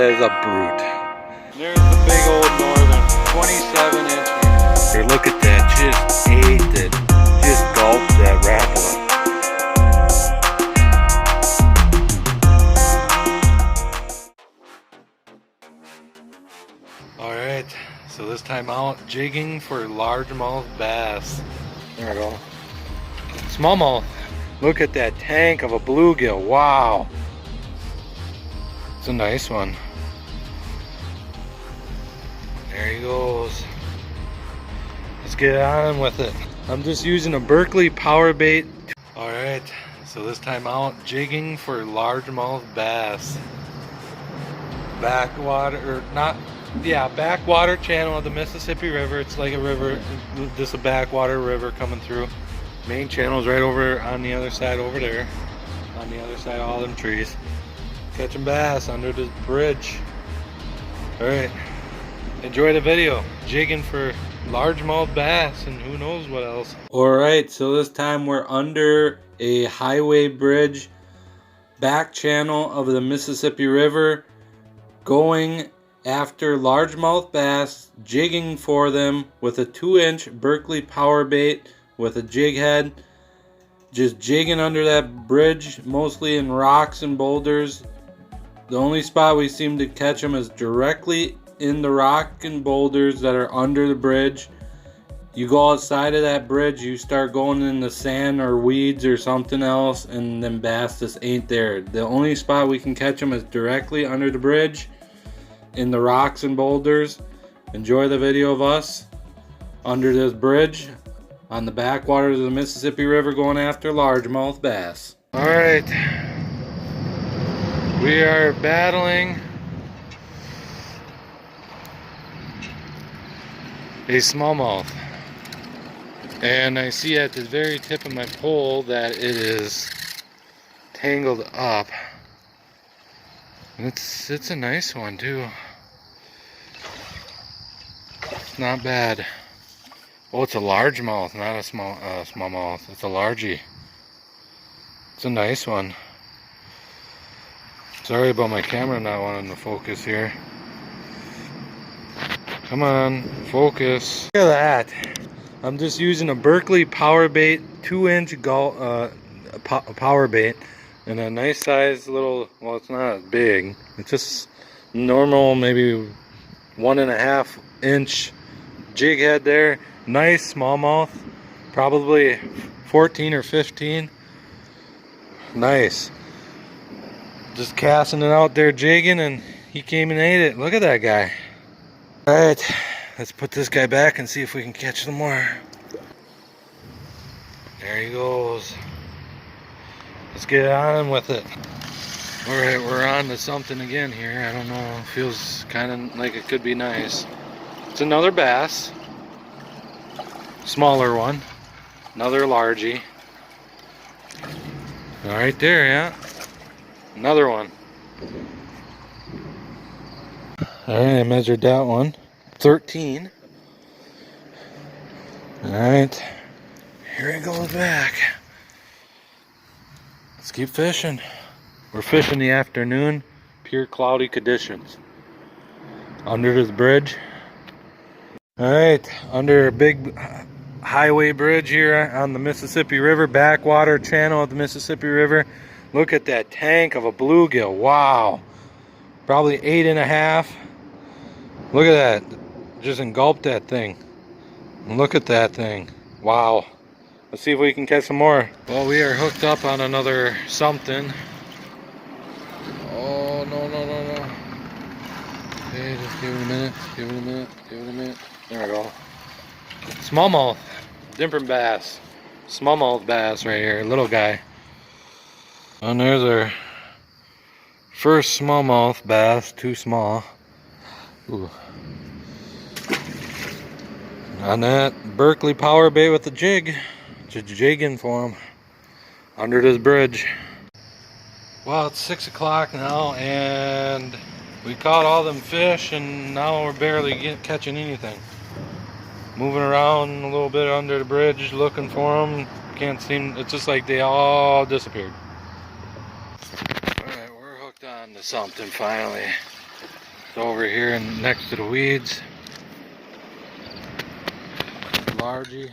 is a brute. There's the big old northern, 27 inch. Here, look at that, just ate it. Just gulped that rapala. Alright, so this time out, jigging for largemouth bass. There we go. Smallmouth. Look at that tank of a bluegill. Wow. It's a nice one. There he goes. Let's get on with it. I'm just using a Berkley power bait. Alright, so this time out, jigging for largemouth bass. Backwater, or not, yeah, backwater channel of the Mississippi River. It's like a river, just a backwater river coming through. Main channel's right over on the other side over there. On the other side of all them trees. Catching bass under this bridge. Alright, enjoy the video. Jigging for largemouth bass and who knows what else. Alright, so this time we're under a highway bridge, back channel of the Mississippi River, going after largemouth bass, jigging for them with a 2-inch Berkley power bait with a jig head. Just jigging under that bridge, mostly in rocks and boulders. The only spot we seem to catch them is directly in the rock and boulders that are under the bridge. You go outside of that bridge, you start going in the sand or weeds or something else, and then bass just ain't there. The only spot we can catch them is directly under the bridge in the rocks and boulders. Enjoy the video of us under this bridge on the backwaters of the Mississippi River going after largemouth bass. Alright, we are battling a smallmouth, and I see at the very tip of my pole that it is tangled up. It's a nice one too. It's not bad. Oh, it's a largemouth, not a smallmouth. It's a largie. It's a nice one. Sorry about my camera not wanting to focus here. Come on, focus. Look at that. I'm just using a Berkley power bait, 2-inch power bait, and a nice size little, well, it's not big. It's just normal, maybe 1.5 inch jig head there. Nice smallmouth, probably 14 or 15. Nice. Just casting it out there, jigging, and he came and ate it. Look at that guy. Alright, let's put this guy back and see if we can catch some more. There he goes. Let's get on with it. Alright, we're on to something again here. I don't know, feels kind of like it could be nice. It's another bass. Smaller one. Another largie. Alright there, yeah. Another one. Alright, I measured that one. 13. Alright. Here it goes back. Let's keep fishing. We're fishing the afternoon. Pure cloudy conditions. Under this bridge. Alright, under a big highway bridge here on the Mississippi River, backwater channel of the Mississippi River. Look at that tank of a bluegill. Wow. Probably 8.5. Look at that. Just engulfed that thing. Look at that thing. Wow. Let's see if we can catch some more. Well, we are hooked up on another something. Oh, no, no, no, no. Okay, just give it a minute. Give it a minute. Give it a minute. There we go. Smallmouth. Different bass. Smallmouth bass right here. Little guy. And there's our first smallmouth bass. Too small. Ooh. On that Berkley power bait with the jig. Just jigging for him under this bridge. Well, it's 6 o'clock now, and we caught all them fish, and now we're barely catching anything. Moving around a little bit under the bridge looking for them. Can't seem, it's just like they all disappeared. Alright, we're hooked on to something finally. Just over here and next to the weeds. Largy.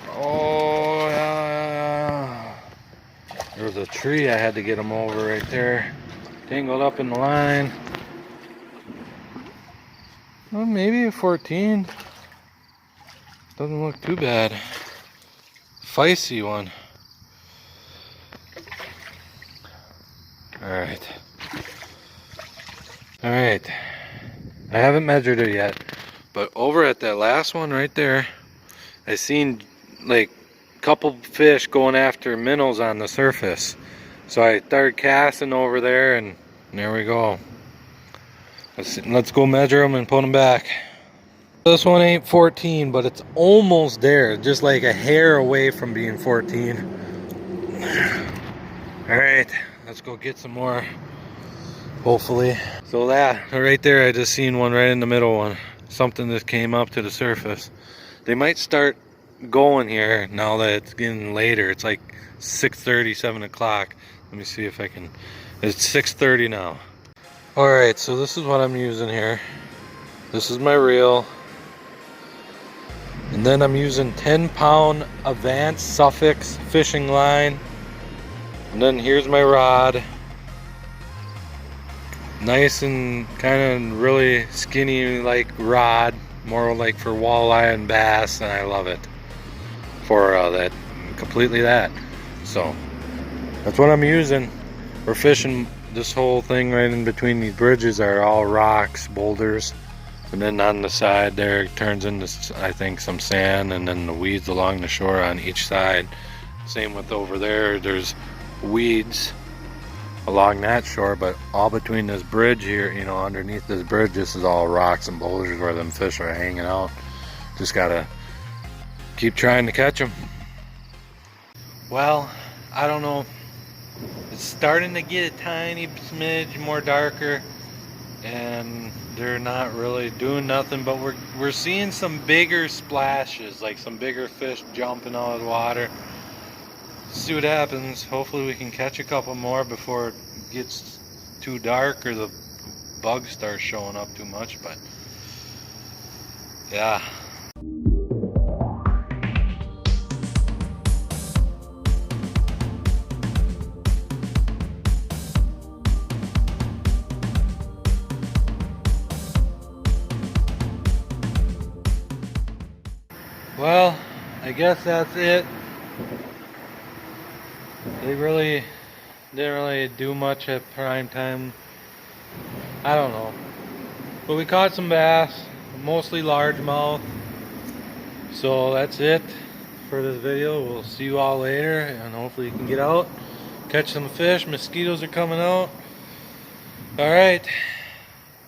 Oh yeah. There was a tree I had to get him over right there. Tangled up in the line. Well, maybe a 14. Doesn't look too bad. Feisty one. Alright. Alright. I haven't measured it yet. But over at that last one right there, I seen like a couple fish going after minnows on the surface. So I started casting over there and there we go. Let's go measure them and put them back. This one ain't 14, but it's almost there. Just like a hair away from being 14. Alright, let's go get some more. Hopefully. So that, right there, I just seen one right in the middle one. Something that came up to the surface. They might start going here now that it's getting later. It's like 6:30, 7 o'clock. Let me see if I can. It's 6:30 now. Alright, so this is what I'm using here. This is my reel. And then I'm using 10-pound advanced sufix fishing line. And then here's my rod. Nice and kind of really skinny like rod. More like for walleye and bass, and I love it. For that, completely that. So, that's what I'm using. We're fishing. This whole thing right in between these bridges are all rocks, boulders, and then on the side there it turns into, I think, some sand, and then the weeds along the shore on each side. Same with over there, there's weeds along that shore, but all between this bridge here, you know, underneath this bridge, this is all rocks and boulders where them fish are hanging out. Just gotta keep trying to catch them. Well, I don't know. It's starting to get a tiny smidge more darker, and they're not really doing nothing, but we're seeing some bigger splashes, like some bigger fish jumping out of the water. See what happens. Hopefully we can catch a couple more before it gets too dark or the bugs start showing up too much, but yeah. Well, I guess that's it. They really didn't really do much at prime time. I don't know. But we caught some bass, mostly largemouth. So that's it for this video. We'll see you all later, and hopefully you can get out, catch some fish. Mosquitoes are coming out. Alright.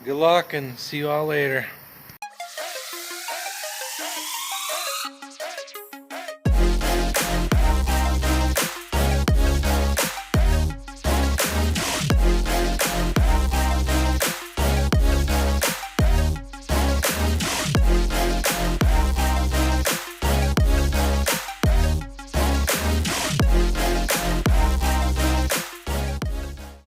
Good luck and see you all later.